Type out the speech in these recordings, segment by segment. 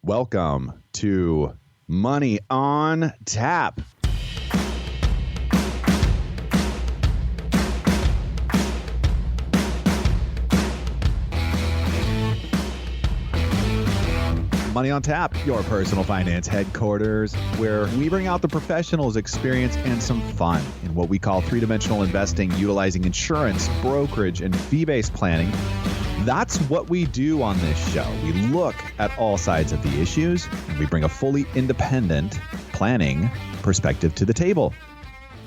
Welcome to Money on Tap. Money on Tap, your personal finance headquarters, where we bring out the professionals' experience and some fun in what we call three-dimensional investing, utilizing insurance, brokerage, and fee-based planning. That's what we do on this show. We look at all sides of the issues, and we bring a fully independent planning perspective to the table.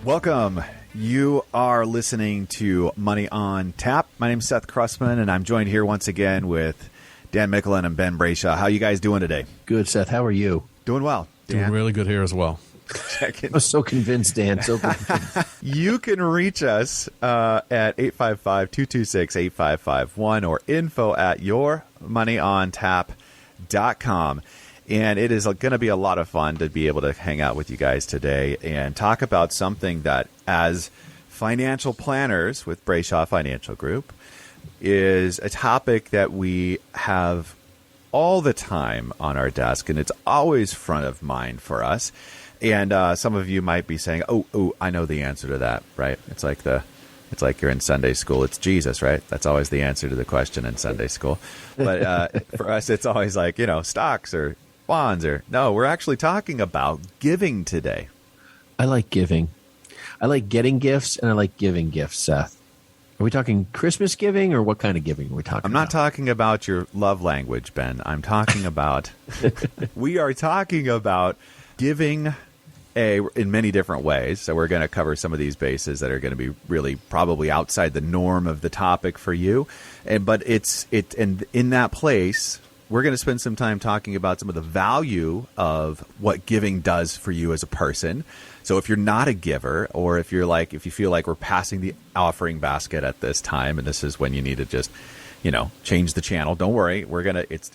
Welcome. You are listening to Money on Tap. My name is Seth Krussman, and I'm joined here once again with Dan Mickelin and Ben Brayshaw. How you guys doing today? Good, Seth. How are you? Doing well. Dan? Doing really good here as well. I was so convinced, Dan. So convinced. You can reach us at 855-226-8551 or info at yourmoneyontap.com. And it is going to be a lot of fun to be able to hang out with you guys today and talk about something that, as financial planners with Brayshaw Financial Group, is a topic that we have all the time on our desk, and it's always front of mind for us. And some of you might be saying, "Oh, I know the answer to that." Right? It's like you're in Sunday school. It's Jesus, right? That's always the answer to the question in Sunday school. But for us, it's always like, stocks or bonds or no. We're actually talking about giving today. I like giving. I like getting gifts, and I like giving gifts, Seth. Are we talking Christmas giving, or what kind of giving are we talking about? I'm not talking about your love language, Ben. I'm talking about we are talking about giving in many different ways. So we're going to cover some of these bases that are going to be really probably outside the norm of the topic for you. But and in that place, we're going to spend some time talking about some of the value of what giving does for you as a person. So if you're not a giver, or if you feel like we're passing the offering basket at this time, and this is when you need to just, change the channel, don't worry. It's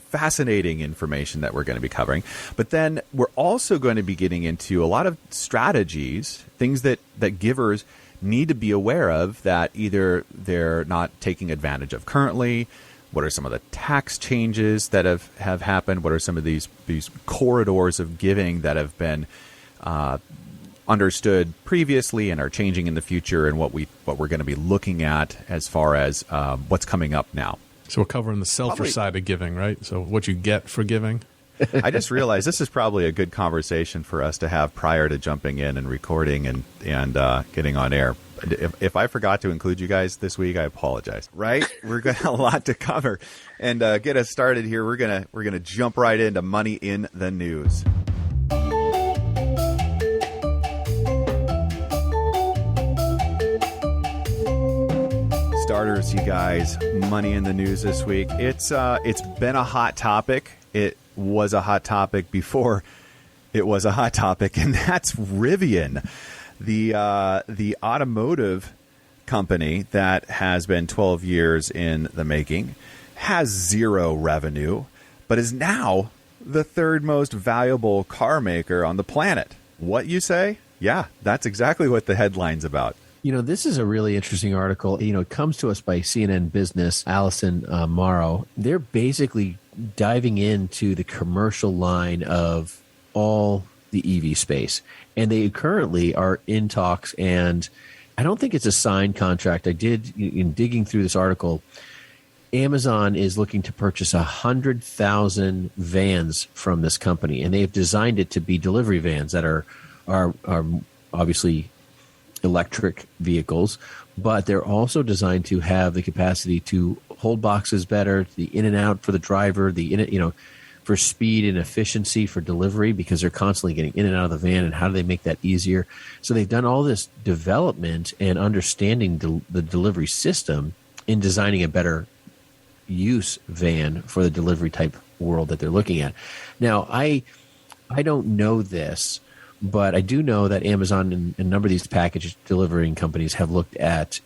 fascinating information that we're going to be covering. But then we're also going to be getting into a lot of strategies, things that givers need to be aware of that either they're not taking advantage of currently. What are some of the tax changes that have happened? What are some of these corridors of giving that have been understood previously and are changing in the future, and what we're going to be looking at as far as what's coming up now? So we're covering the selfish side of giving, right? So what you get for giving. I just realized this is probably a good conversation for us to have prior to jumping in and recording and getting on air. If I forgot to include you guys this week, I apologize. Right? We're got a lot to cover, and get us started here. We're gonna jump right into money in the news. Starters, you guys, money in the news this week. It's been a hot topic. It was a hot topic before it was a hot topic, and that's Rivian, the automotive company that has been 12 years in the making, has zero revenue, but is now the third most valuable car maker on the planet. What you say? Yeah, that's exactly what the headline's about. This is a really interesting article. It comes to us by CNN Business, Allison Morrow. They're basically diving into the commercial line of all the EV space. And they currently are in talks, and I don't think it's a signed contract. I did, in digging through this article, Amazon is looking to purchase 100,000 vans from this company, and they've designed it to be delivery vans that are obviously electric vehicles, but they're also designed to have the capacity to hold boxes better, the in and out for the driver, for speed and efficiency for delivery, because they're constantly getting in and out of the van, and how do they make that easier? So they've done all this development and understanding the delivery system in designing a better use van for the delivery type world that they're looking at. Now, I don't know this, but I do know that Amazon and a number of these package delivering companies have looked at,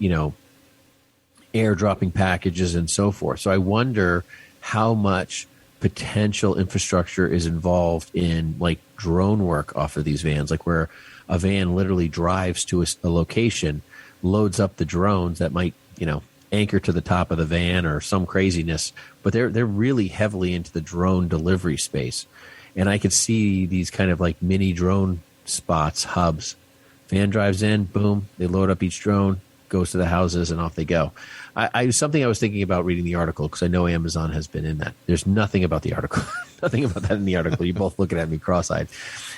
airdropping packages and so forth. So I wonder how much potential infrastructure is involved in like drone work off of these vans, like where a van literally drives to a location, loads up the drones that might, anchor to the top of the van or some craziness, but they're really heavily into the drone delivery space. And I could see these kind of like mini drone spots, hubs. Van drives in, boom, they load up each drone, goes to the houses, and off they go. I something I was thinking about reading the article because I know Amazon has been in that. There's nothing about the article, nothing about that in the article. You're both looking at me cross-eyed.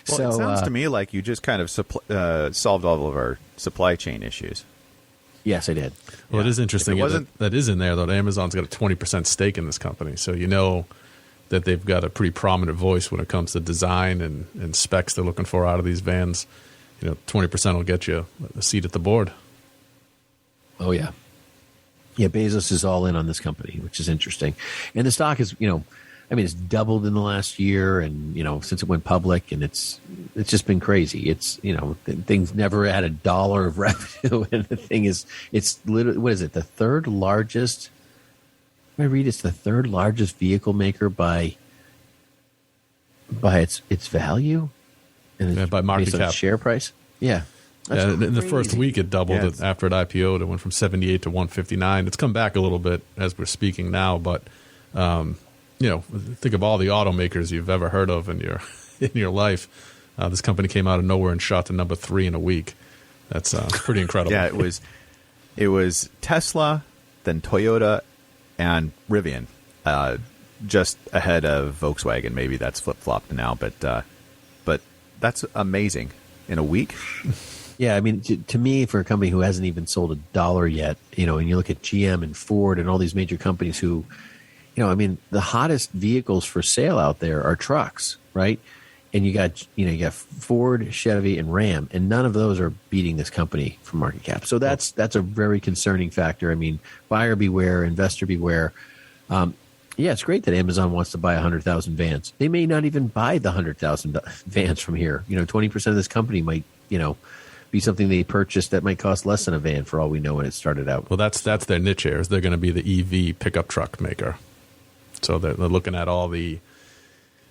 Well, So, it sounds to me like you just kind of solved all of our supply chain issues. yes, I did. Well, it is interesting. If it wasn't- that is in there, though. Amazon's got a 20% stake in this company. So you know that they've got a pretty prominent voice when it comes to design and specs they're looking for out of these vans. 20% will get you a seat at the board. Oh, yeah. Yeah, Bezos is all in on this company, which is interesting. And the stock is, it's doubled in the last year and, since it went public, and it's just been crazy. It's, things never had $1 of revenue. And the thing is, it's literally, what is it? The third largest, I read it's the third largest vehicle maker by its value and by market based on cap. its share price. Yeah. That's In the first crazy. week, it doubled Yeah, it after it IPO'd. It went from 78 to 159. It's come back a little bit as we're speaking now, but think of all the automakers you've ever heard of in your life. This company came out of nowhere and shot to number 3 in a week. That's pretty incredible. Yeah, it was Tesla, then Toyota, and Rivian, just ahead of Volkswagen. Maybe that's flip-flopped now, but that's amazing. In a week? Yeah, I mean, to me, for a company who hasn't even sold $1 yet, and you look at GM and Ford and all these major companies who, the hottest vehicles for sale out there are trucks, right? And you got Ford, Chevy, and Ram, and none of those are beating this company for market cap. So that's a very concerning factor. I mean, buyer beware, investor beware. Yeah, it's great that Amazon wants to buy 100,000 vans. They may not even buy the 100,000 vans from here. 20% of this company might, be something they purchased that might cost less than a van for all we know when it started out. Well, that's their niche here. Is they're going to be the EV pickup truck maker. So they're looking at all the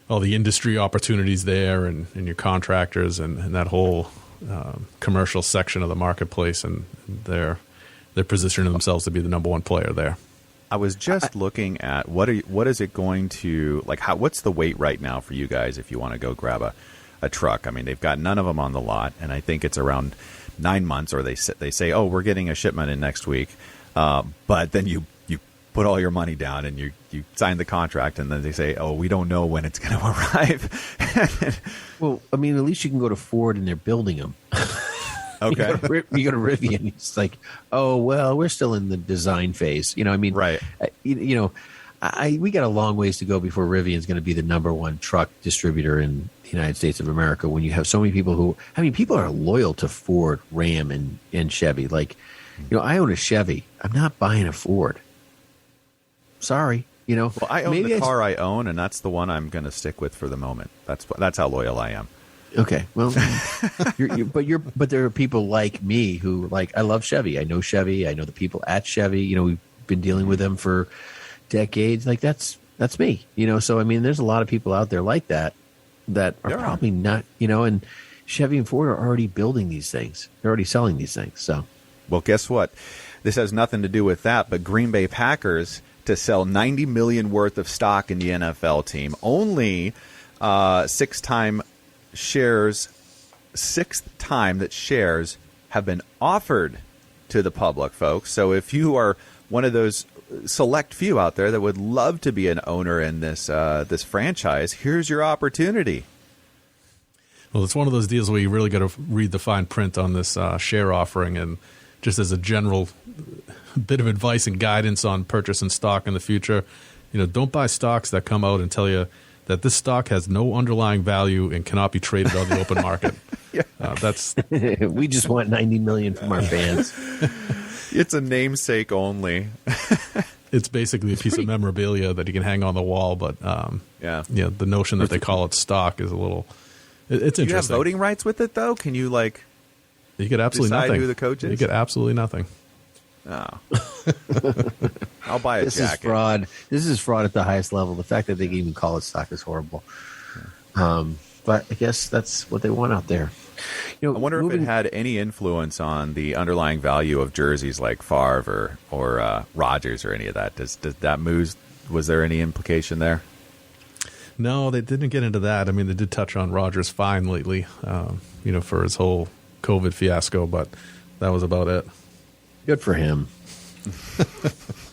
industry opportunities there and your contractors and that whole commercial section of the marketplace, and they're positioning themselves to be the number one player there. I was just looking at what is it going to like? What's the wait right now for you guys if you want to go grab a truck? I mean, they've got none of them on the lot, and I think it's around 9 months. Or they say, oh, we're getting a shipment in next week, but then you put all your money down and you sign the contract, and then they say, oh, we don't know when it's going to arrive. Well, I mean, at least you can go to Ford and they're building them. Okay. You go to Rivian, it's like, oh, well, we're still in the design phase. Right. We got a long ways to go before Rivian's going to be the number one truck distributor in the United States of America, when you have so many people people are loyal to Ford, Ram, and Chevy. Like, I own a Chevy. I'm not buying a Ford. Sorry. Well, I own the car I own, and that's the one I'm going to stick with for the moment. That's how loyal I am. Okay, well, but there are people like me who I love Chevy. I know Chevy. I know the people at Chevy. We've been dealing with them for decades. Like that's me. So I mean, there's a lot of people out there like that are probably not. And Chevy and Ford are already building these things. They're already selling these things. So, well, guess what? This has nothing to do with that, but Green Bay Packers to sell $90 million worth of stock in the NFL team. Only sixth time that shares have been offered to the public, folks. So if you are one of those select few out there that would love to be an owner in this franchise, here's your opportunity. Well, it's one of those deals where you really got to read the fine print on this share offering, and just as a general bit of advice and guidance on purchasing stock in the future, don't buy stocks that come out and tell you that this stock has no underlying value and cannot be traded on the open market. Yeah. That's we just want 90 million from our fans. It's a namesake only. It's basically a piece of memorabilia that you can hang on the wall, but the notion that they call it stock is a little. It's interesting. Do you have voting rights with it though? Can you You get absolutely decide nothing. who the coach is? You get absolutely nothing. Oh. I'll buy a This jacket. is fraud. This is fraud at the highest level. The fact that they can even call it stock is horrible. But I guess that's what they want out there. You know, I wonder if it had any influence on the underlying value of jerseys like Favre or Rodgers or any of that. Does that move? Was there any implication there? No, they didn't get into that. I mean, they did touch on Rodgers' fine lately, for his whole COVID fiasco, but that was about it. Good for him.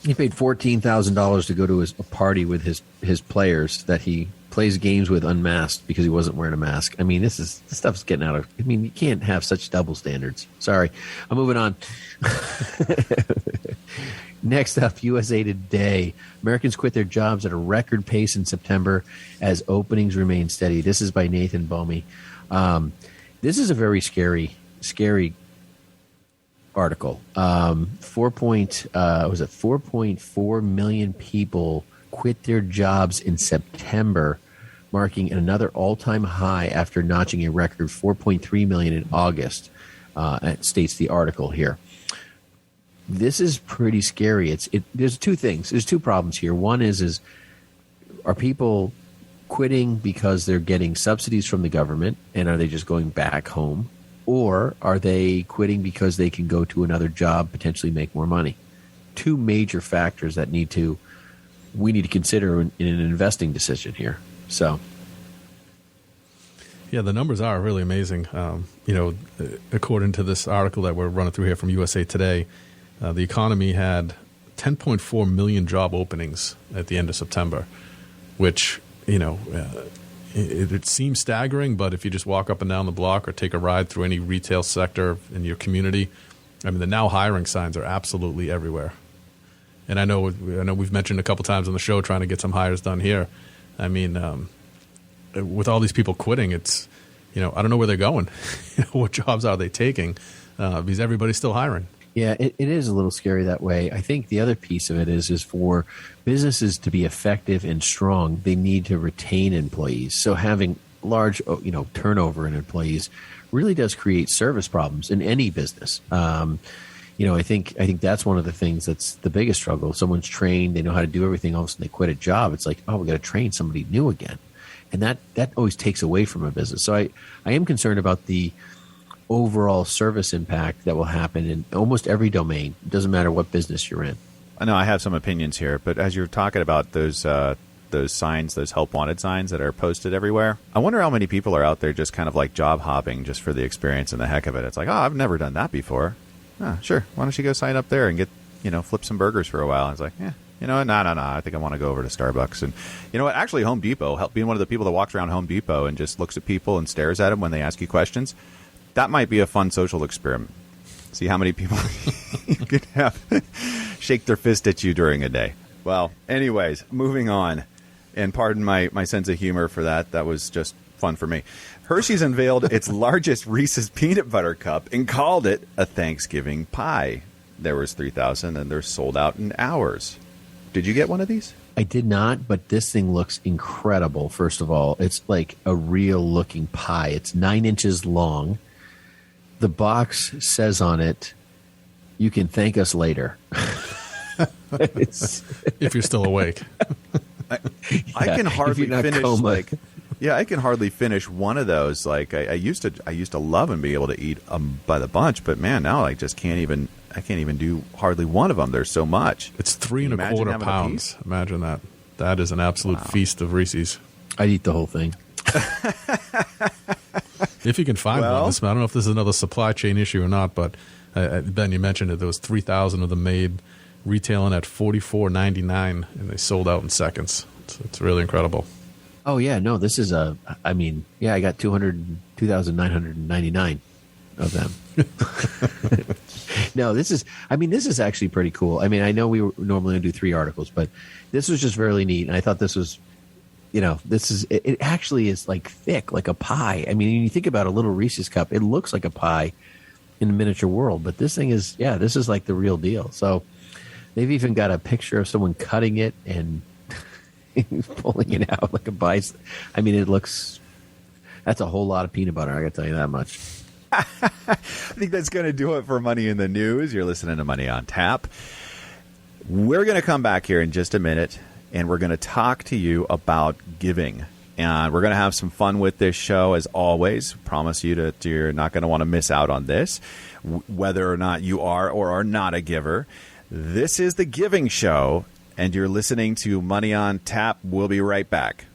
He paid $14,000 to go to a party with his players that he plays games with unmasked because he wasn't wearing a mask. I mean, this stuff's getting out of. I mean, you can't have such double standards. Sorry, I'm moving on. Next up, USA Today. Americans quit their jobs at a record pace in September as openings remain steady. This is by Nathan Bomey. This is a very scary article. 4.4 million people quit their jobs in September, marking another all-time high after notching a record 4.3 million in August. It states the article here. This is pretty scary. There's two things. There's two problems here. One is are people quitting because they're getting subsidies from the government, and are they just going back home? Or are they quitting because they can go to another job, potentially make more money? Two major factors that we need to consider in an investing decision here. So, yeah, the numbers are really amazing. According to this article that we're running through here from USA Today, the economy had 10.4 million job openings at the end of September, which, it seems staggering, but if you just walk up and down the block or take a ride through any retail sector in your community, I mean, the now hiring signs are absolutely everywhere. And I know we've mentioned a couple times on the show trying to get some hires done here. I mean, with all these people quitting, it's, I don't know where they're going. What jobs are they taking? Because everybody's still hiring. Yeah, it is a little scary that way. I think the other piece of it is for businesses to be effective and strong, they need to retain employees. So having large, turnover in employees really does create service problems in any business. I think that's one of the things that's the biggest struggle. Someone's trained, they know how to do everything, all of a sudden they quit a job. It's like, oh, we got to train somebody new again. And that always takes away from a business. So I am concerned about the overall service impact that will happen in almost every domain. It doesn't matter what business you're in. I know I have some opinions here, but as you're talking about those signs, those help wanted signs that are posted everywhere, I wonder how many people are out there just kind of like job hopping just for the experience and the heck of it. It's like, oh, I've never done that before. Oh, sure. Why don't you go sign up there and get, flip some burgers for a while? And it's like, yeah. No, I think I want to go over to Starbucks. And you know what? Actually, Home Depot, being one of the people that walks around Home Depot and just looks at people and stares at them when they ask you questions, that might be a fun social experiment. See how many people you could have shake their fist at you during a day. Well, anyways, moving on. And pardon my sense of humor for that. That was just fun for me. Hershey's unveiled its largest Reese's peanut butter cup and called it a Thanksgiving pie. There was 3,000 and they're sold out in hours. Did you get one of these? I did not, but this thing looks incredible. First of all, it's like a real looking pie. It's 9 inches long. The box says on it, "You can thank us later." If you're still awake. I can hardly finish I can hardly finish one of those. Like I used to love and be able to eat by the bunch, but man, now I just can't even do hardly one of them. There's so much. It's 3 1/4 pounds. Imagine that. That is an absolute feast of Reese's. I'd eat the whole thing. If you can find one. I don't know if this is another supply chain issue or not, but Ben, you mentioned it. There was 3,000 of them made, retailing at $44.99, and they sold out in seconds. It's really incredible. Oh, yeah. No, this is I got 2,999 of them. No, this is actually pretty cool. I mean, I know we were normally going to do 3 articles, but this was just really neat. And I thought this was, it actually is like thick, like a pie. I mean, when you think about a little Reese's cup, it looks like a pie in a miniature world, but this thing is, this is like the real deal. So they've even got a picture of someone cutting it and pulling it out like a pie. I mean, that's a whole lot of peanut butter. I got to tell you that much. I think that's going to do it for Money in the News. You're listening to Money on Tap. We're going to come back here in just a minute, and we're going to talk to you about giving. And we're going to have some fun with this show, as always. Promise you that you're not going to want to miss out on this, whether or not you are or are not a giver. This is The Giving Show, and you're listening to Money on Tap. We'll be right back.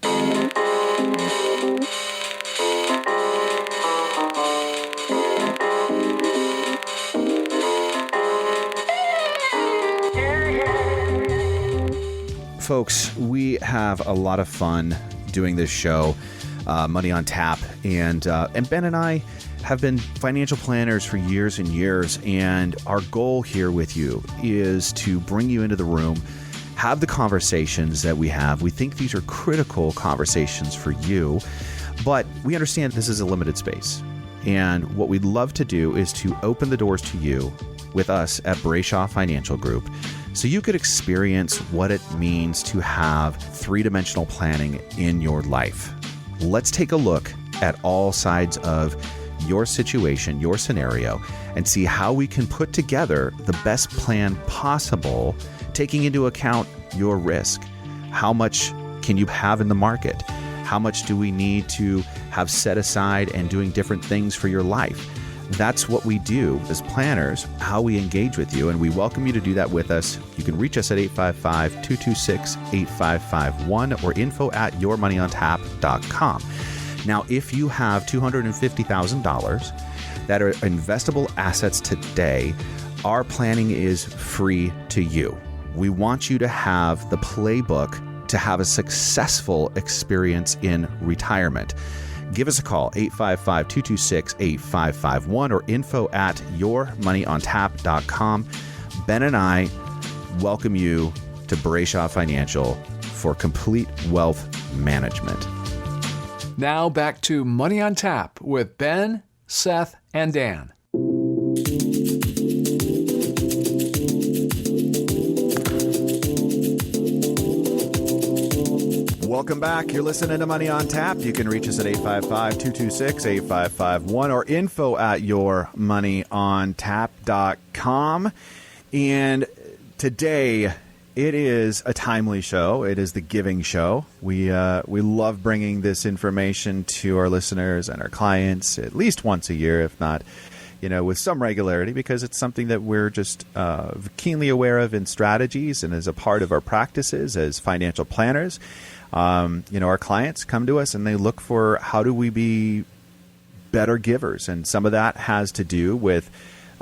Folks, we have a lot of fun doing this show, Money on Tap, and Ben and I have been financial planners for years and years, and our goal here with you is to bring you into the room, have the conversations that we have. We think these are critical conversations for you, but we understand this is a limited space, and what we'd love to do is to open the doors to you with us at Brayshaw Financial Group, so you could experience what it means to have three-dimensional planning in your life. Let's take a look at all sides of your situation, your scenario, and see how we can put together the best plan possible, taking into account your risk. How much can you have in the market? How much do we need to have set aside and doing different things for your life? That's what we do as planners, how we engage with you, and we welcome you to do that with us. You can reach us at 855-226-8551 or info@yourmoneyontap.com. Now, if you have $250,000 that are investable assets today, our planning is free to you. We want you to have the playbook to have a successful experience in retirement. Give us a call, 855-226-8551 or info@yourmoneyontap.com. Ben and I welcome you to Brayshaw Financial for complete wealth management. Now back to Money on Tap with Ben, Seth, and Dan. Welcome back. You're listening to Money on Tap. You can reach us at 855-226-8551 or info@yourmoneyontap.com. And today, it is a timely show. It is the Giving Show. We love bringing this information to our listeners and our clients at least once a year, if not, with some regularity, because it's something that we're just keenly aware of in strategies and as a part of our practices as financial planners. Our clients come to us and they look for how do we be better givers. And some of that has to do with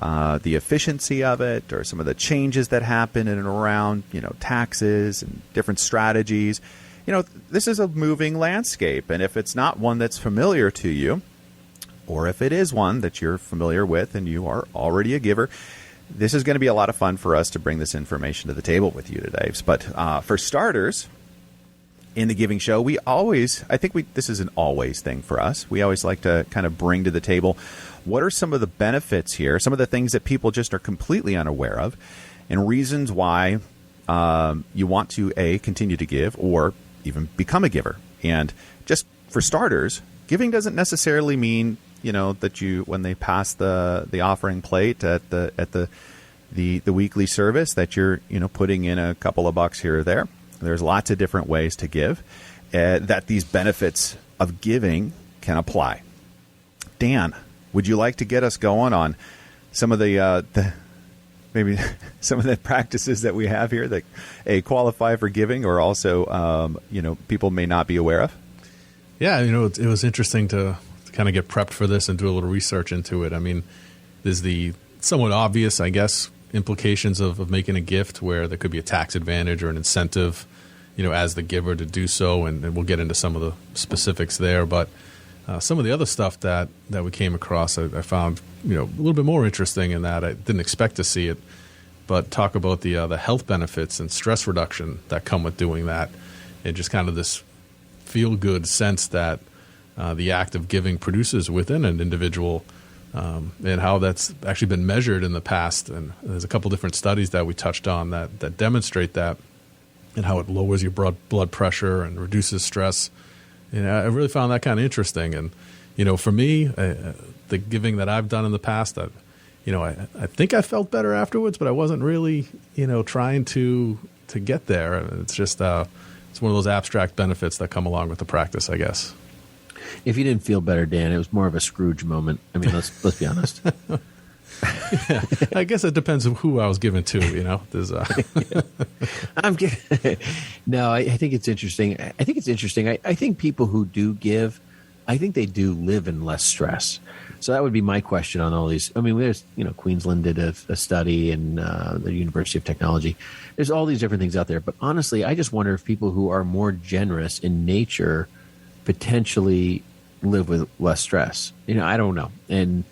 the efficiency of it or some of the changes that happen in and around, taxes and different strategies. This is a moving landscape. And if it's not one that's familiar to you, or if it is one that you're familiar with and you are already a giver, this is going to be a lot of fun for us to bring this information to the table with you today. But for starters, in the Giving Show, this is an always thing for us. We always like to kind of bring to the table what are some of the benefits here, some of the things that people just are completely unaware of, and reasons why you want to, A, continue to give or even become a giver. And just for starters, giving doesn't necessarily mean, that you, when they pass the offering plate at the weekly service, that you're, putting in a couple of bucks here or there. There's lots of different ways to give that these benefits of giving can apply. Dan, would you like to get us going on some of maybe some of the practices that we have here that qualify for giving, or also people may not be aware of? Yeah, it was interesting to kind of get prepped for this and do a little research into it. I mean, there's the somewhat obvious, I guess, implications of making a gift where there could be a tax advantage or an incentive, as the giver to do so, and we'll get into some of the specifics there. But some of the other stuff that we came across, I found a little bit more interesting in that I didn't expect to see it. But talk about the health benefits and stress reduction that come with doing that, and just kind of this feel good sense that the act of giving produces within an individual. And how that's actually been measured in the past. And there's a couple different studies that we touched on that demonstrate that, and how it lowers your blood pressure and reduces stress. And I really found that kind of interesting. And, for me, the giving that I've done in the past, I think I felt better afterwards, but I wasn't really, trying to get there. It's just It's one of those abstract benefits that come along with the practice, I guess. If you didn't feel better, Dan, it was more of a Scrooge moment. I mean, let's be honest. Yeah, I guess it depends on who I was given to. There's I'm kidding. No, I think it's interesting. I think people who do give, I think they do live in less stress. So that would be my question on all these. I mean, there's, Queensland did a study, and the University of Technology. There's all these different things out there. But honestly, I just wonder if people who are more generous in nature potentially live with less stress. I don't know. And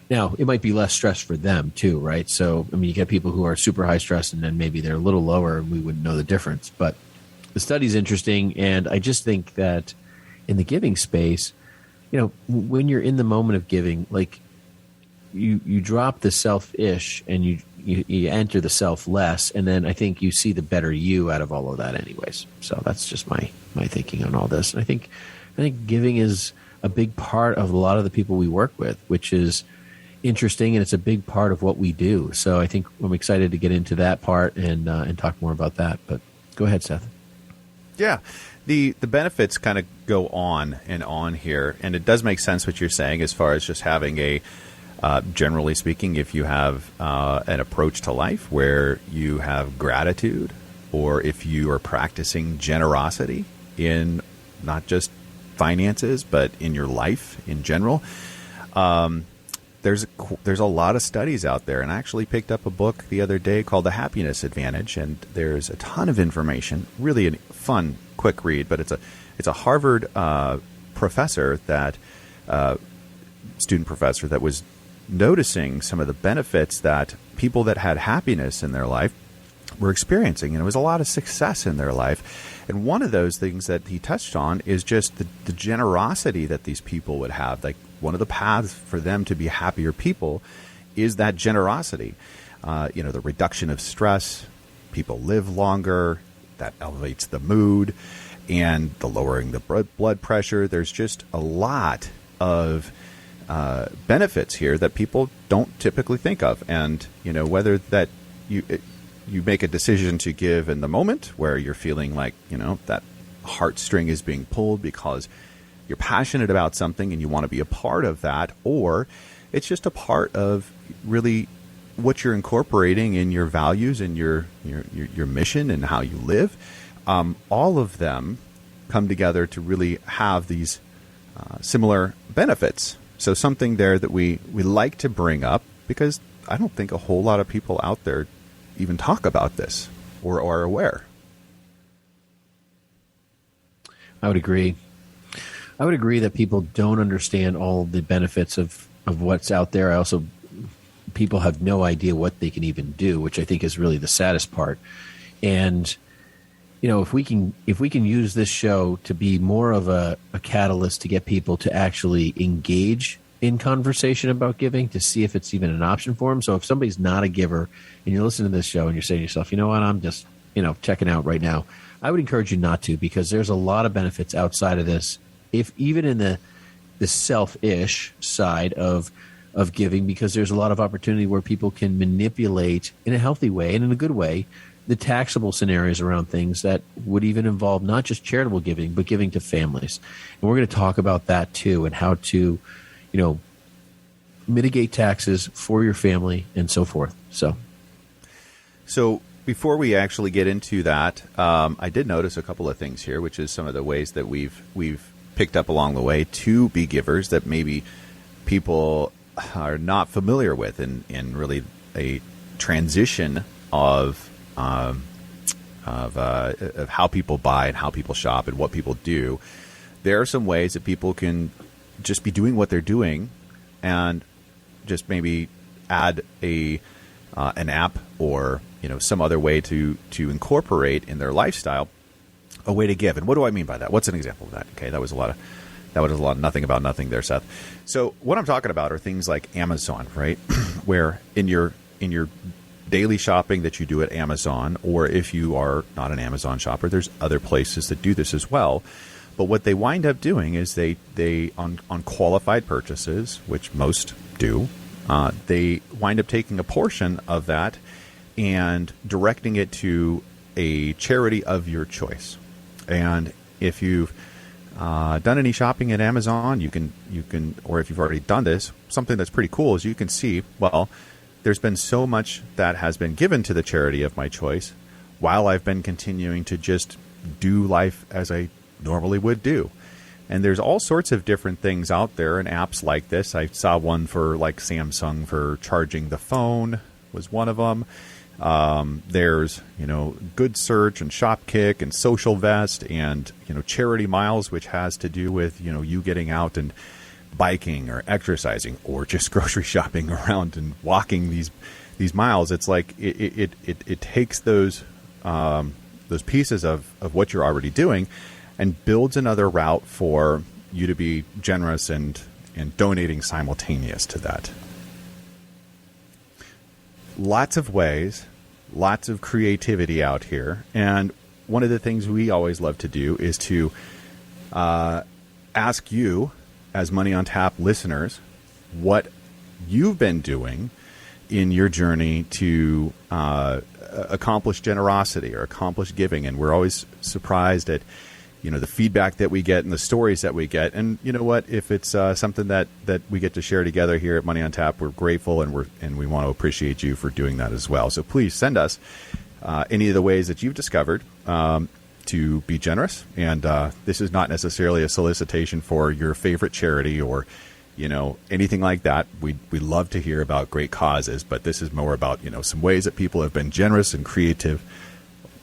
now it might be less stress for them too, right? So, I mean, you get people who are super high stress and then maybe they're a little lower and we wouldn't know the difference. But the study's interesting. And I just think that in the giving space, when you're in the moment of giving, like you drop the selfish and you enter the selfless, and then I think you see the better you out of all of that anyways. So that's just my thinking on all this. And I think giving is a big part of a lot of the people we work with, which is interesting, and it's a big part of what we do. So I think I'm excited to get into that part and talk more about that. But go ahead, Seth. Yeah. The benefits kind of go on and on here, and it does make sense what you're saying as far as just having a, generally speaking, if you have an approach to life where you have gratitude, or if you are practicing generosity in not just finances, but in your life in general. There's a lot of studies out there, and I actually picked up a book the other day called The Happiness Advantage, and there's a ton of information, really a fun, quick read, but it's a Harvard professor student professor that was noticing some of the benefits that people that had happiness in their life were experiencing, and it was a lot of success in their life. And one of those things that he touched on is just the generosity that these people would have. Like, one of the paths for them to be happier people is that generosity. The reduction of stress, people live longer, that elevates the mood, and the lowering the blood pressure. There's just a lot of benefits here that people don't typically think of. And, whether that you make a decision to give in the moment where you're feeling like, that heartstring is being pulled because you're passionate about something and you want to be a part of that, or it's just a part of really what you're incorporating in your values and your mission and how you live. All of them come together to really have these similar benefits. So something there that we like to bring up, because I don't think a whole lot of people out there even talk about this or are aware. I would agree that people don't understand all the benefits of what's out there. People have no idea what they can even do, which I think is really the saddest part. And, if we can use this show to be more of a catalyst to get people to actually engage in conversation about giving, to see if it's even an option for them. So if somebody's not a giver and you're listening to this show and you're saying to yourself, you know what, I'm just, checking out right now, I would encourage you not to, because there's a lot of benefits outside of this. If even in the selfish side of giving, because there's a lot of opportunity where people can manipulate in a healthy way and in a good way the taxable scenarios around things that would even involve not just charitable giving, but giving to families. And we're going to talk about that too, and how to, mitigate taxes for your family and so forth. So before we actually get into that, I did notice a couple of things here, which is some of the ways that we've picked up along the way to be givers that maybe people are not familiar with, in really a transition of how people buy and how people shop and what people do. There are some ways that people can just be doing what they're doing and just maybe add an app or some other way to incorporate in their lifestyle a way to give. And what do I mean by that? What's an example of that? Okay, that was a lot of nothing about nothing there, Seth. So what I'm talking about are things like Amazon, right? Where in your daily shopping that you do at Amazon, or if you are not an Amazon shopper, there's other places that do this as well. But what they wind up doing is they on qualified purchases, which most do, they wind up taking a portion of that and directing it to a charity of your choice. And if you've done any shopping at Amazon, you can, or if you've already done this, something that's pretty cool is you can see, well, there's been so much that has been given to the charity of my choice while I've been continuing to just do life as I normally would do. And there's all sorts of different things out there and apps like this. I saw one for like Samsung for charging the phone was one of them. There's, Good Search and Shopkick and Social Vest and, Charity Miles, which has to do with, you getting out and biking or exercising or just grocery shopping around and walking these miles. It's like it takes those pieces of what you're already doing and builds another route for you to be generous and donating simultaneous to that. Lots of ways, lots of creativity out here. And one of the things we always love to do is to ask you, as Money on Tap listeners, what you've been doing in your journey to accomplish generosity or accomplish giving. And we're always surprised at the feedback that we get and the stories that we get. And you know what? If it's something that we get to share together here at Money on Tap, we're grateful and we want to appreciate you for doing that as well. So please send us any of the ways that you've discovered to be generous. And this is not necessarily a solicitation for your favorite charity or anything like that. We love to hear about great causes, but this is more about some ways that people have been generous and creative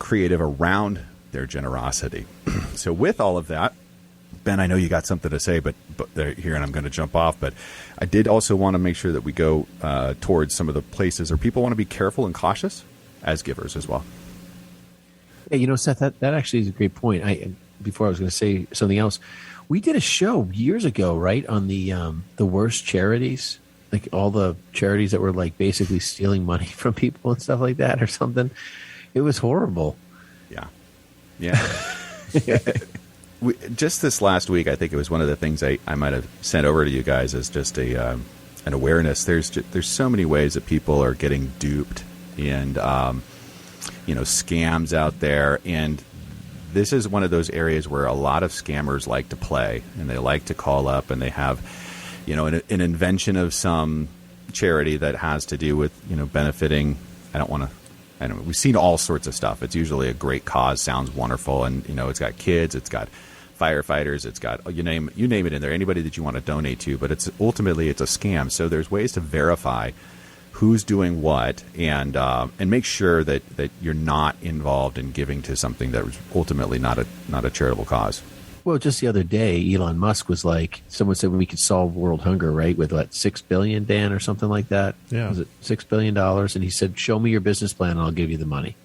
around their generosity. So with all of that, Ben, I know you got something to say, but here, and I'm going to jump off, but I did also want to make sure that we go towards some of the places where people want to be careful and cautious as givers as well. Hey, Seth, that actually is a great point. Before I was going to say something else, we did a show years ago, right, on the worst charities, like all the charities that were like basically stealing money from people and stuff like that or something. It was horrible. Yeah. Just this last week, I think it was one of the things I might have sent over to you guys as just an awareness. There's so many ways that people are getting duped and scams out there, and this is one of those areas where a lot of scammers like to play, and they like to call up, and they have an invention of some charity that has to do with benefiting. We've seen all sorts of stuff. It's usually a great cause, sounds wonderful, and it's got kids, it's got firefighters, it's got you name it in there. Anybody that you want to donate to, but it's ultimately a scam. So there's ways to verify who's doing what, and make sure that you're not involved in giving to something that was ultimately not a charitable cause. Well, just the other day, Elon Musk was like, someone said we could solve world hunger, right, with what, $6 billion, Dan, or something like that? Yeah. Was it $6 billion? And he said, show me your business plan and I'll give you the money.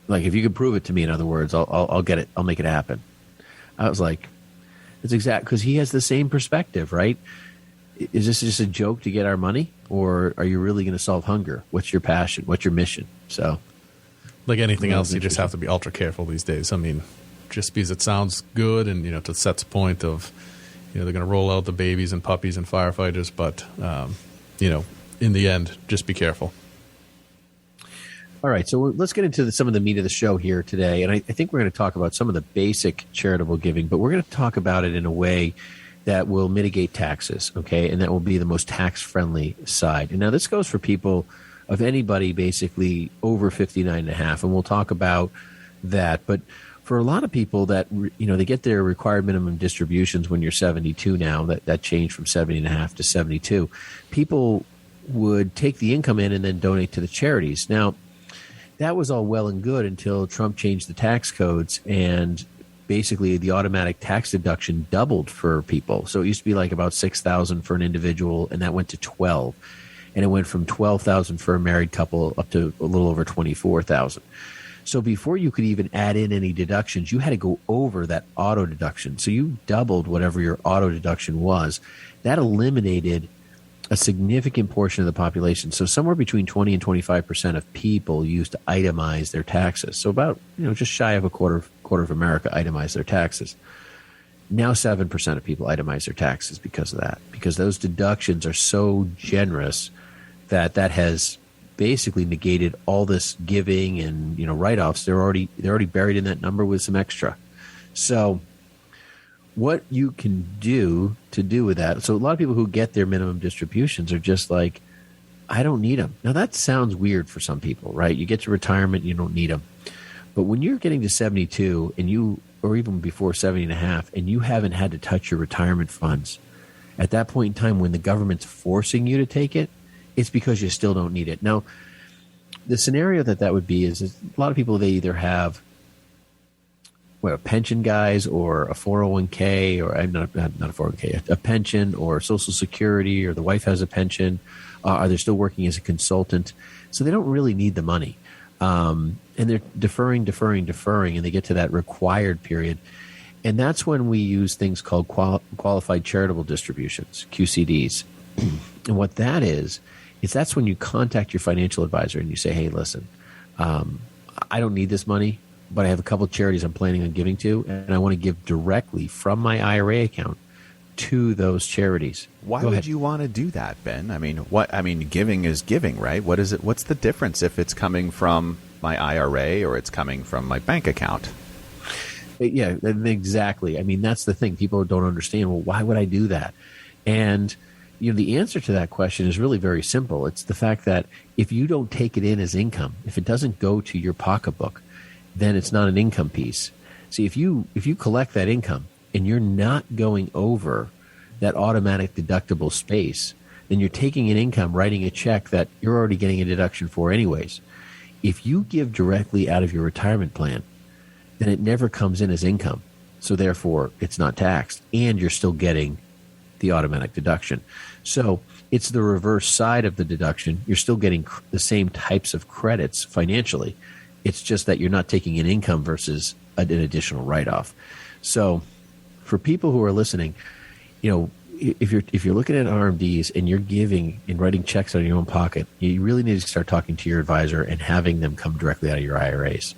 Like, if you can prove it to me, in other words, I'll get it. I'll make it happen. I was like, it's exact, because he has the same perspective, right? Is this just a joke to get our money, or are you really going to solve hunger? What's your passion? What's your mission? So, like anything else, you just have to be ultra careful these days. I mean, just because it sounds good, and to Seth's point of, they're going to roll out the babies and puppies and firefighters, but in the end, just be careful. All right, so let's get into some of the meat of the show here today, and I think we're going to talk about some of the basic charitable giving, but we're going to talk about it in a way that will mitigate taxes, okay, and that will be the most tax-friendly side. And now this goes for people of anybody basically over 59 and a half, and we'll talk about that, but for a lot of people that, they get their required minimum distributions when you're 72 now, that changed from 70 and a half to 72. People would take the income in and then donate to the charities. Now, that was all well and good until Trump changed the tax codes, and basically the automatic tax deduction doubled for people. So it used to be like about $6,000 for an individual, and that went to $12,000. And it went from $12,000 for a married couple up to a little over $24,000. So before you could even add in any deductions, you had to go over that auto deduction. So you doubled whatever your auto deduction was. That eliminated a significant portion of the population. So somewhere between 20 and 25% of people used to itemize their taxes. So about, just shy of a quarter of America itemize their taxes. Now 7% of people itemize their taxes because of that, because those deductions are so generous that has basically negated all this giving and write-offs. They're already buried in that number with some extra. So what you can do with that, so a lot of people who get their minimum distributions are just like, I don't need them. Now that sounds weird for some people, right? You get to retirement, you don't need them. But when you're getting to 72 or even before 70 and a half, and you haven't had to touch your retirement funds, at that point in time when the government's forcing you to take it, it's because you still don't need it. Now, the scenario that would be is a lot of people, they either have pension guys or a 401k, or not a 401k, a pension or Social Security, or the wife has a pension. Are they still working as a consultant? So they don't really need the money. And they're deferring, and they get to that required period. And that's when we use things called qualified charitable distributions, QCDs. And what that is that's when you contact your financial advisor and you say, hey, listen, I don't need this money, but I have a couple of charities I'm planning on giving to, and I want to give directly from my IRA account to those charities. Why would you want to do that, Ben? I mean, giving is giving, right? What is it? What's the difference if it's coming from my IRA or it's coming from my bank account? Yeah, exactly. I mean, that's the thing. People don't understand, well, why would I do that? And the answer to that question is really very simple. It's the fact that if you don't take it in as income, if it doesn't go to your pocketbook, then it's not an income piece. See, if you collect that income and you're not going over that automatic deductible space, then you're taking an income, writing a check that you're already getting a deduction for anyways. If you give directly out of your retirement plan, then it never comes in as income. So therefore, it's not taxed, and you're still getting the automatic deduction. So it's the reverse side of the deduction. You're still getting the same types of credits financially. It's just that you're not taking an income versus an additional write-off. So for people who are listening, if you're looking at RMDs and you're giving and writing checks out of your own pocket, you really need to start talking to your advisor and having them come directly out of your IRAs.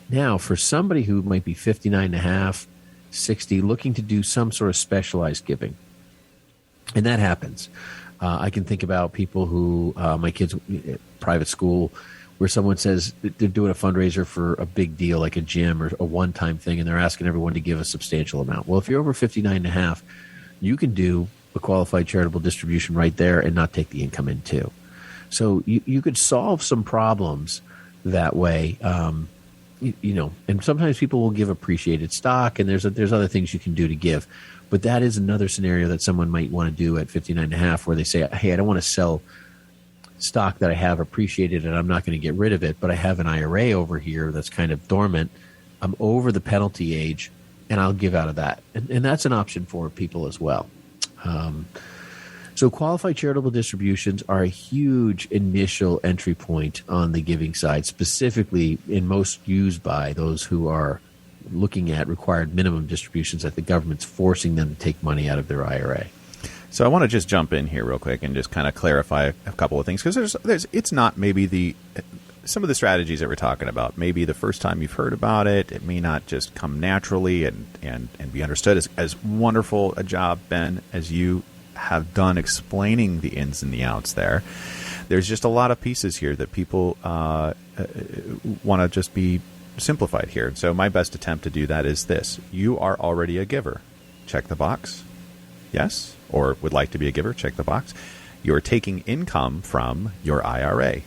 Now, for somebody who might be 59 and a half, 60, looking to do some sort of specialized giving, and that happens. I can think about people who, my kids, private school, where someone says they're doing a fundraiser for a big deal like a gym or a one-time thing, and they're asking everyone to give a substantial amount. Well, if you're over 59 and a half, you can do a qualified charitable distribution right there and not take the income in too. So you could solve some problems that way. And sometimes people will give appreciated stock, and there's other things you can do to give. But that is another scenario that someone might want to do at 59 and a half, where they say, hey, I don't want to sell stock that I have appreciated and I'm not going to get rid of it, but I have an IRA over here that's kind of dormant. I'm over the penalty age, and I'll give out of that. And that's an option for people as well. So qualified charitable distributions are a huge initial entry point on the giving side, specifically and most used by those who are looking at required minimum distributions that the government's forcing them to take money out of their IRA. So I want to just jump in here real quick and just kind of clarify a couple of things, because it's not maybe some of the strategies that we're talking about. Maybe the first time you've heard about it, it may not just come naturally and be understood. As wonderful a job, Ben, as you have done explaining the ins and the outs there. There's just a lot of pieces here that people want to just be simplified here. So my best attempt to do that is this. You are already a giver. Check the box. Yes. Or would like to be a giver. Check the box. You're taking income from your IRA.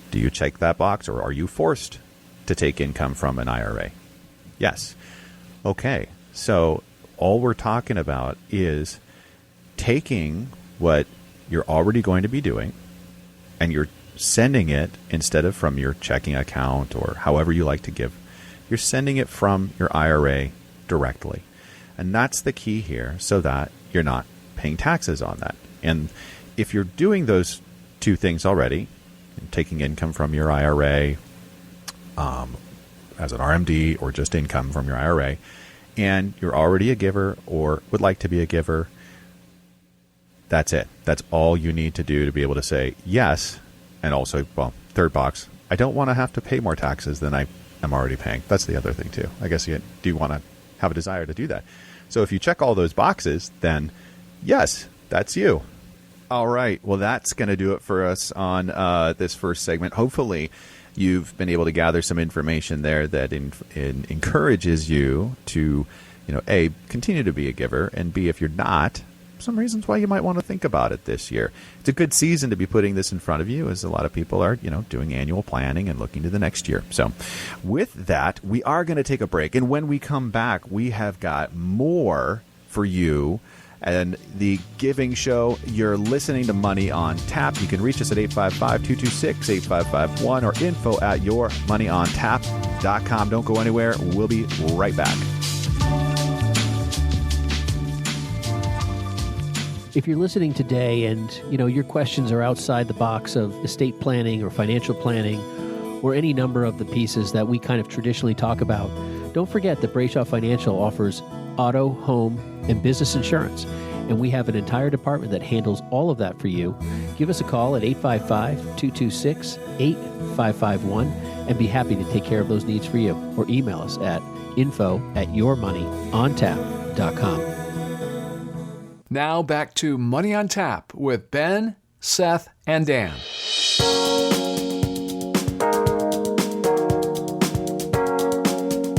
Do you check that box, or are you forced to take income from an IRA? Yes. Okay. So all we're talking about is taking what you're already going to be doing and you're sending it, instead of from your checking account or however you like to give, you're sending it from your IRA directly. And that's the key here, so that you're not paying taxes on that. And if you're doing those two things already, taking income from your IRA as an RMD, or just income from your IRA, and you're already a giver or would like to be a giver, that's it. That's all you need to do to be able to say yes. And also, well, third box, I don't want to have to pay more taxes than I am already paying. That's the other thing too. I guess you do want to have a desire to do that. So if you check all those boxes, then yes, that's you. All right. Well, that's going to do it for us on this first segment. Hopefully, you've been able to gather some information there that encourages you to, A, continue to be a giver, and B, if you're not, some reasons why you might want to think about it this year. It's a good season to be putting this in front of you, as a lot of people are, doing annual planning and looking to the next year. So with that, we are going to take a break. And when we come back, we have got more for you. And the Giving Show, you're listening to Money on Tap. You can reach us at 855-226-8551 or info@yourmoneyontap.com. Don't go anywhere. We'll be right back. If you're listening today and, your questions are outside the box of estate planning or financial planning or any number of the pieces that we kind of traditionally talk about, don't forget that Brayshaw Financial offers auto, home, and business insurance. And we have an entire department that handles all of that for you. Give us a call at 855-226-8551 and be happy to take care of those needs for you. Or email us at info@yourmoneyontap.com. Now back to Money on Tap with Ben, Seth, and Dan.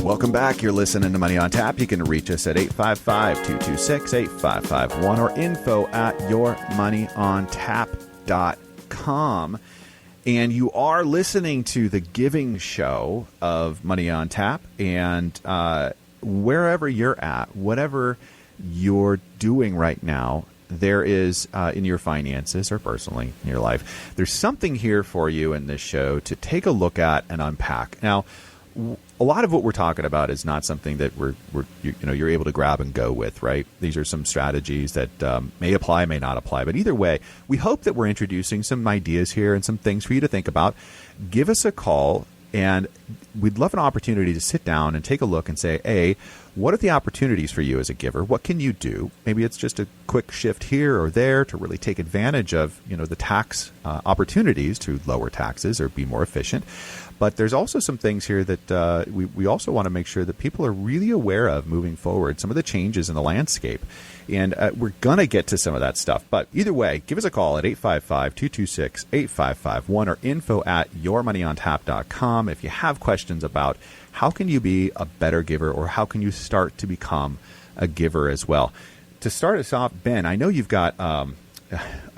Welcome back. You're listening to Money on Tap. You can reach us at 855-226-8551 or info@yourmoneyontap.com. And you are listening to the Giving Show of Money on Tap. And wherever you're at, whatever you're doing right now, there is in your finances or personally in your life, there's something here for you in this show to take a look at and unpack. Now, a lot of what we're talking about is not something that you're able to grab and go with, right? These are some strategies that may apply, may not apply. But either way, we hope that we're introducing some ideas here and some things for you to think about. Give us a call, and we'd love an opportunity to sit down and take a look and say, A, what are the opportunities for you as a giver? What can you do? Maybe it's just a quick shift here or there to really take advantage of, the tax opportunities to lower taxes or be more efficient. But there's also some things here that we also want to make sure that people are really aware of moving forward, some of the changes in the landscape. And we're going to get to some of that stuff. But either way, give us a call at 855-226-8551 or info@yourmoneyontap.com if you have questions about how can you be a better giver or how can you start to become a giver as well. To start us off, Ben, I know you've got a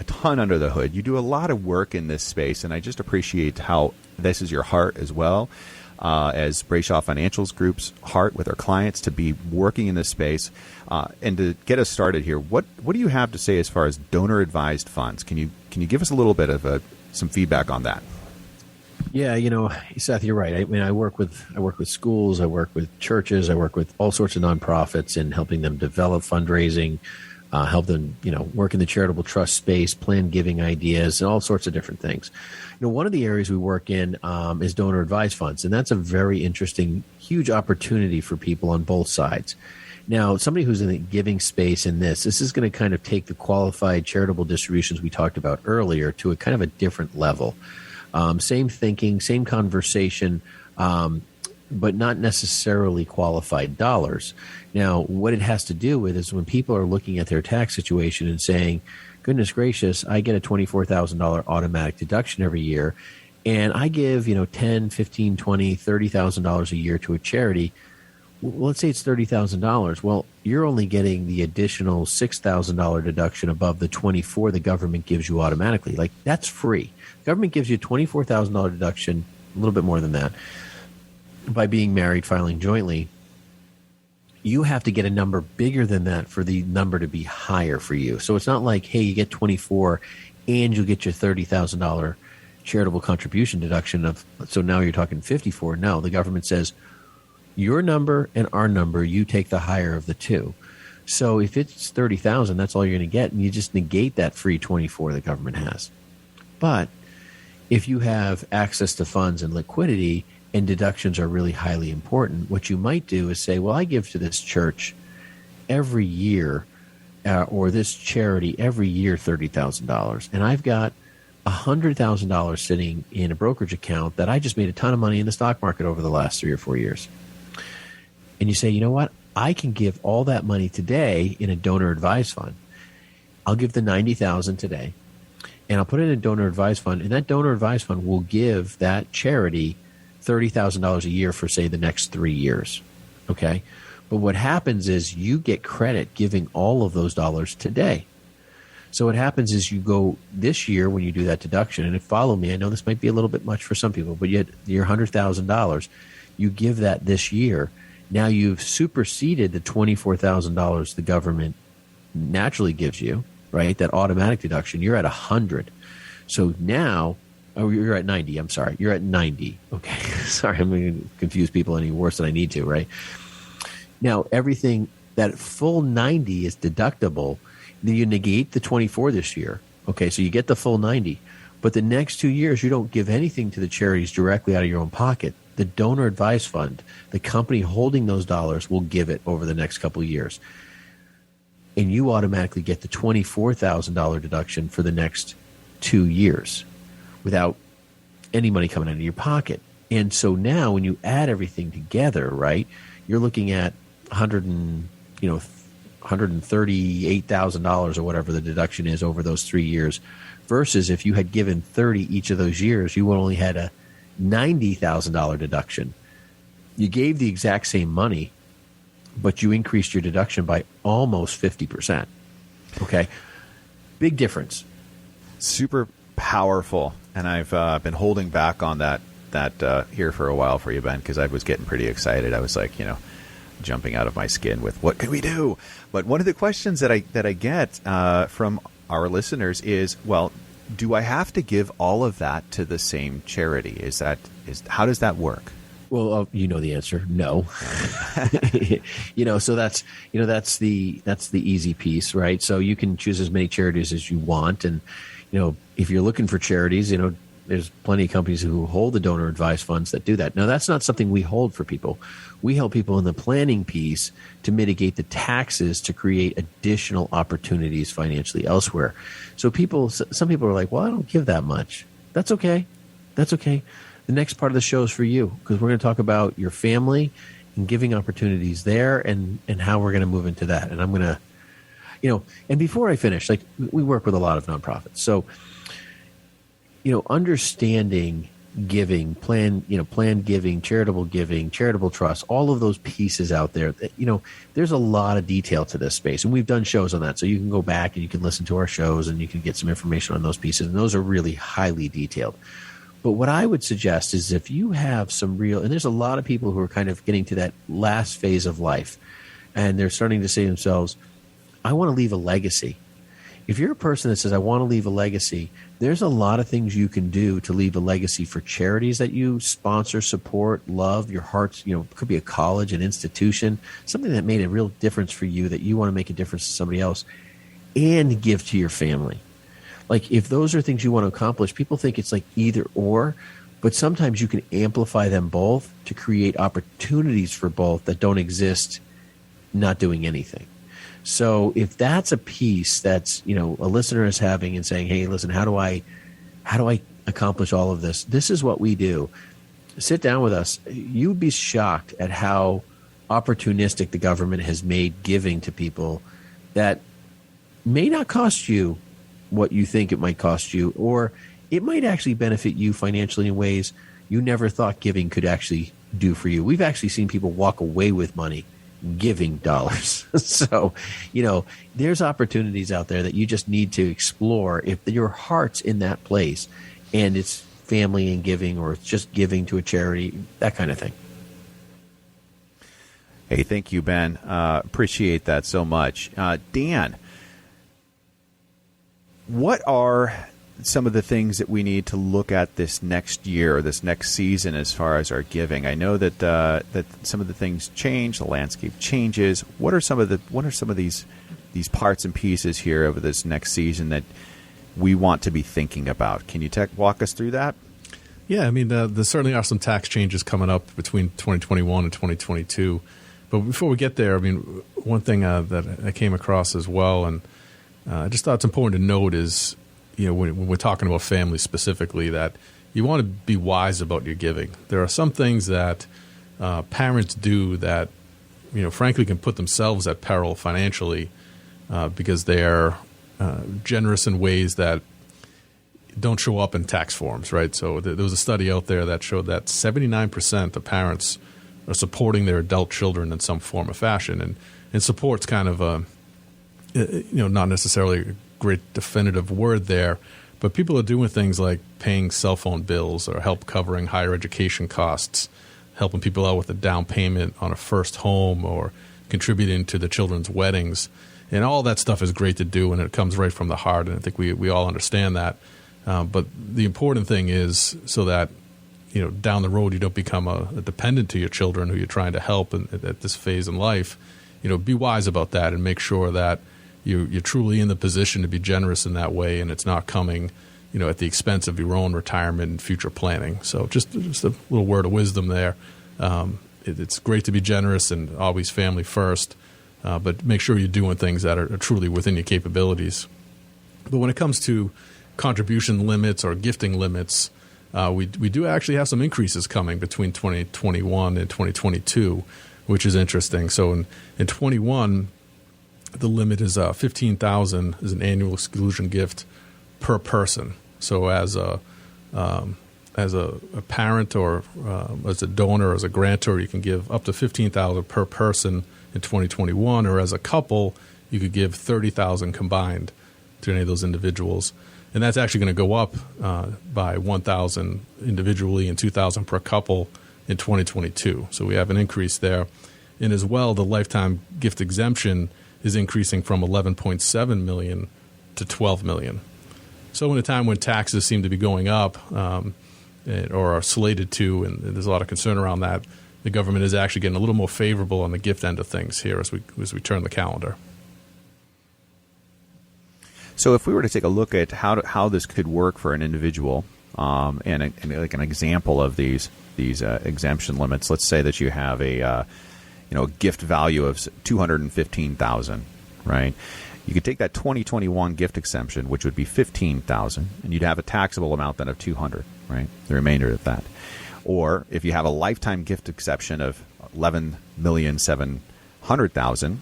ton under the hood. You do a lot of work in this space, and I just appreciate how this is your heart as well, as Brayshaw Financial's group's heart with our clients to be working in this space. And to get us started here, what do you have to say as far as donor advised funds? Can you give us a little bit of some feedback on that? Yeah, Seth, you're right. I mean, I work with schools, I work with churches, I work with all sorts of nonprofits and helping them develop fundraising, help them, work in the charitable trust space, plan giving ideas, and all sorts of different things. One of the areas we work in is donor advised funds, and that's a very interesting, huge opportunity for people on both sides. Now, somebody who's in the giving space in this is going to kind of take the qualified charitable distributions we talked about earlier to a kind of a different level. Same thinking, same conversation, but not necessarily qualified dollars. Now, what it has to do with is when people are looking at their tax situation and saying, goodness gracious, I get a $24,000 automatic deduction every year, and I give, $10, $15, $20, $30,000 a year to a charity. Well, let's say it's $30,000. Well, you're only getting the additional $6,000 deduction above the $24,000 the government gives you automatically. Like, that's free. The government gives you a $24,000 deduction, a little bit more than that, by being married, filing jointly. You have to get a number bigger than that for the number to be higher for you. So it's not like, hey, you get 24 and you'll get your $30,000 charitable contribution deduction so now you're talking 54. No, the government says your number and our number, you take the higher of the two. So if it's 30,000, that's all you're going to get, and you just negate that free 24 the government has. But if you have access to funds and liquidity, and deductions are really highly important, what you might do is say, well, I give to this church every year or this charity every year $30,000, and I've got $100,000 sitting in a brokerage account that I just made a ton of money in the stock market over the last 3 or 4 years. And you say, you know what? I can give all that money today in a donor advised fund. I'll give the $90,000 today. and I'll put it in a donor advised fund, and that donor advised fund will give that charity $30,000 a year for, say, the next 3 years. Okay? But what happens is you get credit giving all of those dollars today. So what happens is you go this year when you do that deduction, and follow me, I know this might be a little bit much for some people, but yet your $100,000, you give that this year. Now you've superseded the $24,000 the government naturally gives you, right? That automatic deduction, you're at 100. So now, oh, you're at 90. I'm sorry. You're at 90. Okay. Sorry, I'm going to confuse people any worse than I need to, right? Now, everything, that full 90 is deductible. Then you negate the 24 this year. Okay, so you get the full 90. But the next 2 years, you don't give anything to the charities directly out of your own pocket. The donor advised fund, the company holding those dollars, will give it over the next couple of years. And you automatically get the $24,000 deduction for the next 2 years without any money coming out of your pocket. And so now when you add everything together, right, you're looking at $138,000 or whatever the deduction is over those 3 years, versus if you had given 30 each of those years, you would only had a $90,000 deduction. You gave the exact same money, but you increased your deduction by almost 50%. Okay? Big difference. Super powerful. And I've been holding back on that here for a while for you, Ben, because I was getting pretty excited. I was like, jumping out of my skin with what can we do? But one of the questions that I get from our listeners is, well, do I have to give all of that to the same charity? How does that work? Well, you know the answer. No. So that's the easy piece, right? So you can choose as many charities as you want, and if you're looking for charities, there's plenty of companies who hold the donor advised funds that do that. Now, that's not something we hold for people. We help people in the planning piece to mitigate the taxes to create additional opportunities financially elsewhere. So some people are like, well, I don't give that much. That's okay. That's okay. The next part of the show is for you, because we're going to talk about your family and giving opportunities there, and how we're going to move into that. And I'm going to, and before I finish, like, we work with a lot of nonprofits. So, understanding giving, planned giving, charitable trust, all of those pieces out there, there's a lot of detail to this space. And we've done shows on that. So you can go back and you can listen to our shows and you can get some information on those pieces. And those are really highly detailed. But what I would suggest is, if you have some and there's a lot of people who are kind of getting to that last phase of life, and they're starting to say to themselves, I want to leave a legacy. If you're a person that says, I want to leave a legacy, there's a lot of things you can do to leave a legacy for charities that you sponsor, support, love, your heart's, it could be a college, an institution, something that made a real difference for you, that you want to make a difference to somebody else, and give to your family. Like, if those are things you want to accomplish, people think it's like either or, but sometimes you can amplify them both to create opportunities for both that don't exist not doing anything. So if that's a piece that's, a listener is having and saying, hey, listen, how do I accomplish all of this? This is what we do. Sit down with us. You'd be shocked at how opportunistic the government has made giving to people that may not cost you what you think it might cost you, or it might actually benefit you financially in ways you never thought giving could actually do for you. We've actually seen people walk away with money giving dollars. So, there's opportunities out there that you just need to explore if your heart's in that place and it's family and giving, or it's just giving to a charity, that kind of thing. Hey, thank you, Ben. Appreciate that so much. Dan, what are some of the things that we need to look at this next year, this next season, as far as our giving? I know that that some of the things change, the landscape changes. What are some of these parts and pieces here over this next season that we want to be thinking about? Can you walk us through that? Yeah, I mean, there certainly are some tax changes coming up between 2021 and 2022. But before we get there, I mean, one thing that I came across as well, and I just thought it's important to note is, when we're talking about families specifically, that you want to be wise about your giving. There are some things that parents do that, frankly, can put themselves at peril financially because they're generous in ways that don't show up in tax forms, right? So there was a study out there that showed that 79% of parents are supporting their adult children in some form or fashion, and support's kind of a, not necessarily a great definitive word there, but people are doing things like paying cell phone bills or help covering higher education costs, helping people out with a down payment on a first home, or contributing to the children's weddings. And all that stuff is great to do, and it comes right from the heart, and I think we all understand that. But the important thing is so that down the road you don't become a dependent to your children who you're trying to help at this phase in life. Be wise about that and make sure that you're truly in the position to be generous in that way, and it's not coming at the expense of your own retirement and future planning. So just a little word of wisdom there. It's great to be generous and always family first, but make sure you're doing things that are truly within your capabilities. But when it comes to contribution limits or gifting limits, we do actually have some increases coming between 2021 and 2022, which is interesting. So in 21, the limit is $15,000 is an annual exclusion gift per person. So as a parent or as a donor or as a grantor, you can give up to $15,000 per person in 2021, or as a couple, you could give $30,000 combined to any of those individuals. And that's actually going to go up by $1,000 individually and $2,000 per couple in 2022. So we have an increase there. And as well, the lifetime gift exemption is increasing from $11.7 million to $12 million. So in a time when taxes seem to be going up or are slated to, and there's a lot of concern around that, the government is actually getting a little more favorable on the gift end of things here as we turn the calendar. So if we were to take a look at how this could work for an individual, and like an example of these exemption limits, let's say that you have a gift value of $215,000, right? You could take that 2021 gift exemption, which would be $15,000, and you'd have a taxable amount then of $200,000, right? The remainder of that. Or if you have a lifetime gift exception of $11,700,000,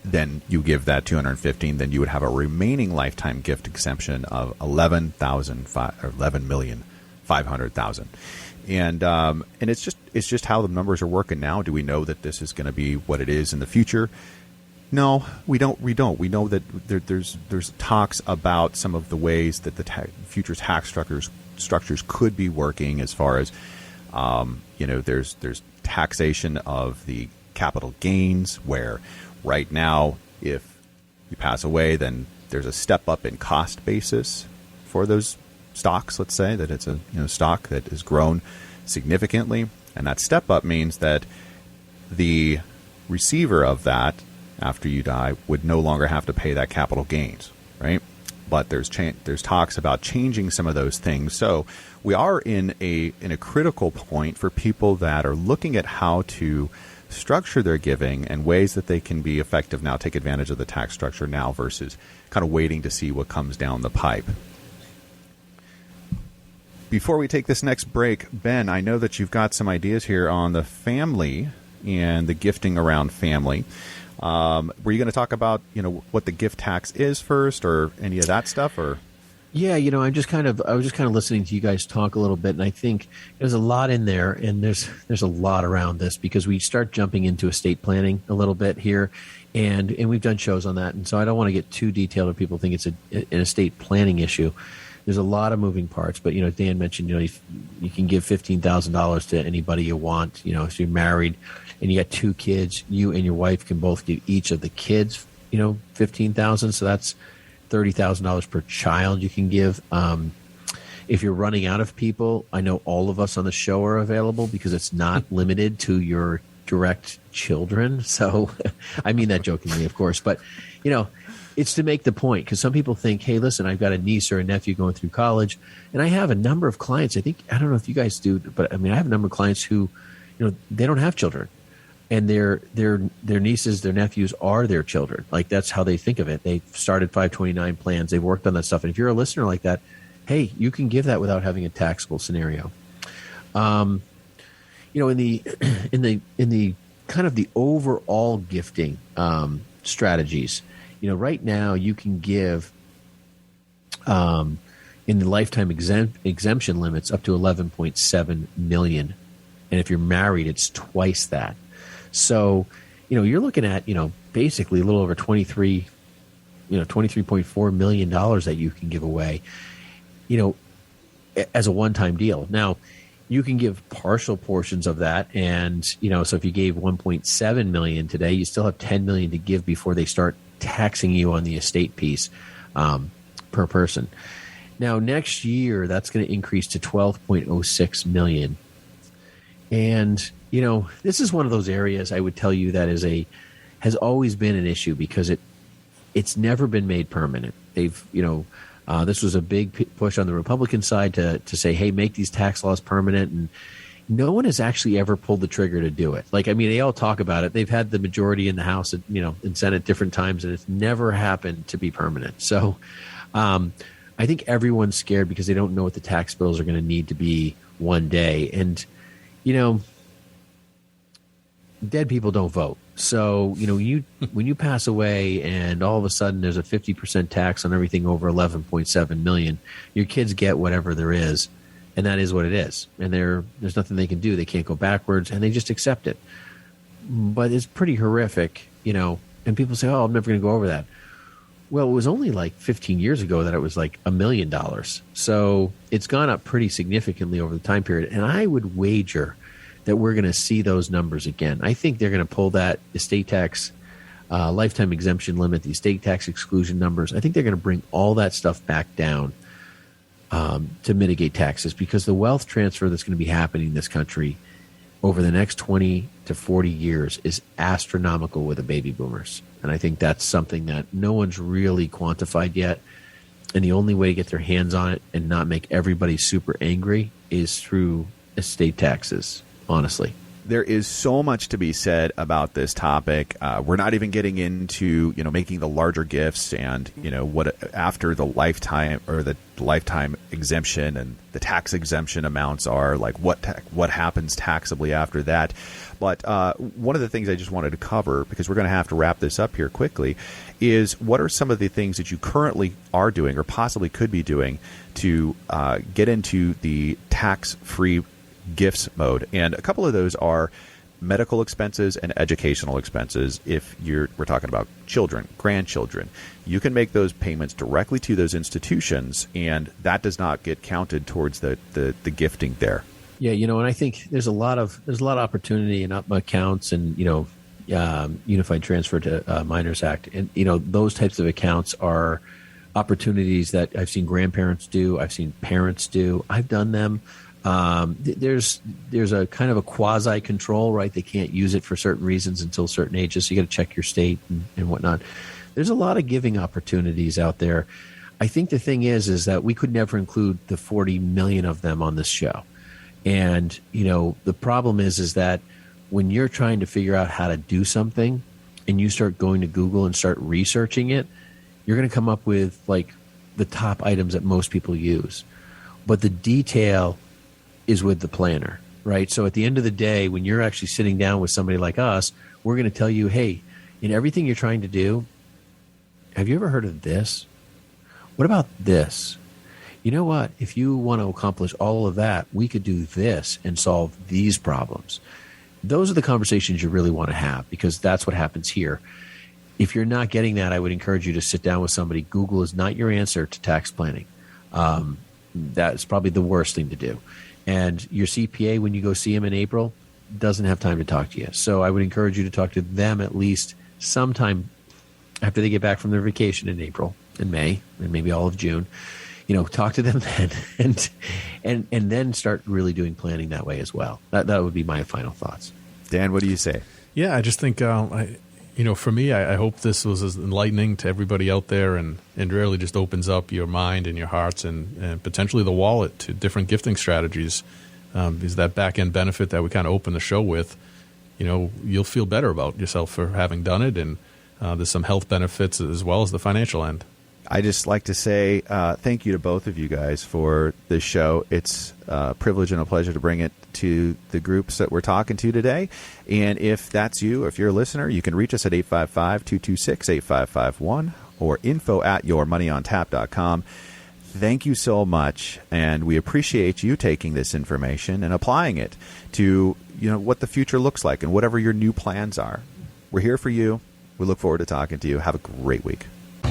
then you give that $215,000, then you would have a remaining lifetime gift exemption of $11,500,000. And it's just how the numbers are working now. Do we know that this is going to be what it is in the future? No, we don't. We know that there's talks about some of the ways that the future tax structures could be working, as far as there's taxation of the capital gains, where right now, if you pass away, then there's a step up in cost basis for those stocks. Let's say that it's a stock that has grown significantly, and that step up means that the receiver of that, after you die, would no longer have to pay that capital gains, right? But there's talks about changing some of those things. So we are in a critical point for people that are looking at how to structure their giving and ways that they can be effective now, take advantage of the tax structure now versus kind of waiting to see what comes down the pipe. Before we take this next break, Ben, I know that you've got some ideas here on the family and the gifting around family. Were you going to talk about what the gift tax is first, or any of that stuff, or? Yeah, I was just kind of listening to you guys talk a little bit, and I think there's a lot in there, and there's a lot around this, because we start jumping into estate planning a little bit here, and we've done shows on that, and so I don't want to get too detailed or people think it's an estate planning issue. There's a lot of moving parts, but Dan mentioned you can give $15,000 to anybody you want. If you're married and you got 2 kids, you and your wife can both give each of the kids $15,000. So that's $30,000 per child you can give. If you're running out of people, I know all of us on the show are available, because it's not limited to your direct children. So I mean that jokingly, of course, but it's to make the point, because some people think, hey, listen, I've got a niece or a nephew going through college, and I have a number of clients. I don't know if you guys do, but I mean, I have a number of clients who, they don't have children, and their nieces, their nephews are their children. Like, that's how they think of it. They started 529 plans. They've worked on that stuff. And if you're a listener like that, hey, you can give that without having a taxable scenario. In the kind of the overall gifting strategies, right now you can give, In the lifetime exemption limits, up to 11.7 million. And if you're married, it's twice that. So, you're looking at, basically a little over $23.4 million that you can give away, as a one-time deal. Now, you can give partial portions of that. And, so if you gave 1.7 million today, you still have 10 million to give before they start taxing you on the estate piece per person. Now, next year, that's going to increase to 12.06 million. And, this is one of those areas I would tell you that has always been an issue because it's never been made permanent. They've, this was a big push on the Republican side to say, hey, make these tax laws permanent. And no one has actually ever pulled the trigger to do it. They all talk about it. They've had the majority in the House, in Senate different times, and it's never happened to be permanent. So I think everyone's scared because they don't know what the tax bills are going to need to be one day. And, dead people don't vote. So, when you pass away and all of a sudden there's a 50% tax on everything over 11.7 million, your kids get whatever there is, and that is what it is. And there's nothing they can do. They can't go backwards, and they just accept it. But it's pretty horrific, and people say, oh, I'm never going to go over that. Well, it was only like 15 years ago that it was like $1 million. So it's gone up pretty significantly over the time period. And I would wager that we're going to see those numbers again. I think they're going to pull that estate tax lifetime exemption limit, the estate tax exclusion numbers. I think they're going to bring all that stuff back down to mitigate taxes, because the wealth transfer that's going to be happening in this country over the next 20 to 40 years is astronomical with the baby boomers. And I think that's something that no one's really quantified yet. And the only way to get their hands on it and not make everybody super angry is through estate taxes. Honestly, there is so much to be said about this topic. We're not even getting into making the larger gifts and what after the lifetime or the lifetime exemption and the tax exemption amounts are, like what happens taxably after that. But one of the things I just wanted to cover, because we're going to have to wrap this up here quickly, is what are some of the things that you currently are doing or possibly could be doing to get into the tax-free gifts mode. And a couple of those are medical expenses and educational expenses. If we're talking about children, grandchildren, you can make those payments directly to those institutions, and that does not get counted towards the gifting there. Yeah, and I think there's a lot of opportunity in UPMA accounts and Unified Transfer to Minors Act, and those types of accounts are opportunities that I've seen grandparents do, I've seen parents do, I've done them. There's a kind of a quasi control, right? They can't use it for certain reasons until certain ages. So you got to check your state and whatnot. There's a lot of giving opportunities out there. I think the thing is that we could never include the 40 million of them on this show. And, the problem is that when you're trying to figure out how to do something and you start going to Google and start researching it, you're going to come up with like the top items that most people use. But the detail is with the planner, right? So at the end of the day, when you're actually sitting down with somebody like us, we're going to tell you, hey, in everything you're trying to do, have you ever heard of this? What about this? You know what? If you want to accomplish all of that, we could do this and solve these problems. Those are the conversations you really want to have, because that's what happens here. If you're not getting that, I would encourage you to sit down with somebody. Google is not your answer to tax planning. That's probably the worst thing to do. And your CPA, when you go see him in April, doesn't have time to talk to you. So I would encourage you to talk to them at least sometime after they get back from their vacation in April and May and maybe all of June. Talk to them then and then start really doing planning that way as well. That would be my final thoughts. Dan, what do you say? Yeah, I just think, for me, I hope this was as enlightening to everybody out there and really just opens up your mind and your hearts and potentially the wallet to different gifting strategies. Because that back-end benefit that we kind of open the show with, you'll feel better about yourself for having done it. And there's some health benefits as well as the financial end. I just like to say thank you to both of you guys for this show. It's a privilege and a pleasure to bring it to the groups that we're talking to today. And if that's you, if you're a listener, you can reach us at 855-226-8551 or info@yourmoneyontap.com. thank you so much, and we appreciate you taking this information and applying it to what the future looks like and whatever your new plans are. We're here for you. We look forward to talking to you. Have a great week.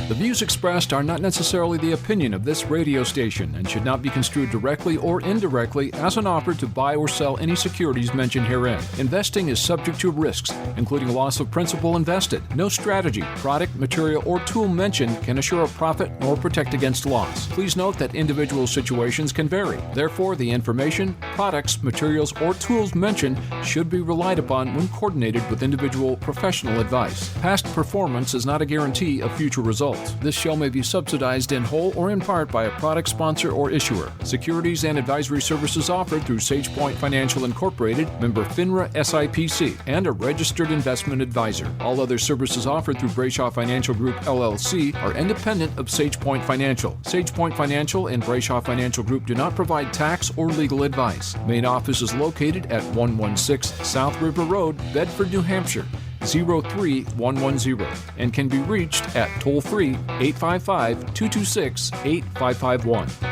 The views expressed are not necessarily the opinion of this radio station and should not be construed directly or indirectly as an offer to buy or sell any securities mentioned herein. Investing is subject to risks, including loss of principal invested. No strategy, product, material, or tool mentioned can assure a profit nor protect against loss. Please note that individual situations can vary. Therefore, the information, products, materials, or tools mentioned should be relied upon when coordinated with individual professional advice. Past performance is not a guarantee of future results. This show may be subsidized in whole or in part by a product sponsor or issuer. Securities and advisory services offered through SagePoint Financial Incorporated, member FINRA SIPC, and a registered investment advisor. All other services offered through Brayshaw Financial Group LLC are independent of SagePoint Financial. SagePoint Financial and Brayshaw Financial Group do not provide tax or legal advice. Main office is located at 116 South River Road, Bedford, New Hampshire, 03110, and can be reached at toll-free 855-226-8551.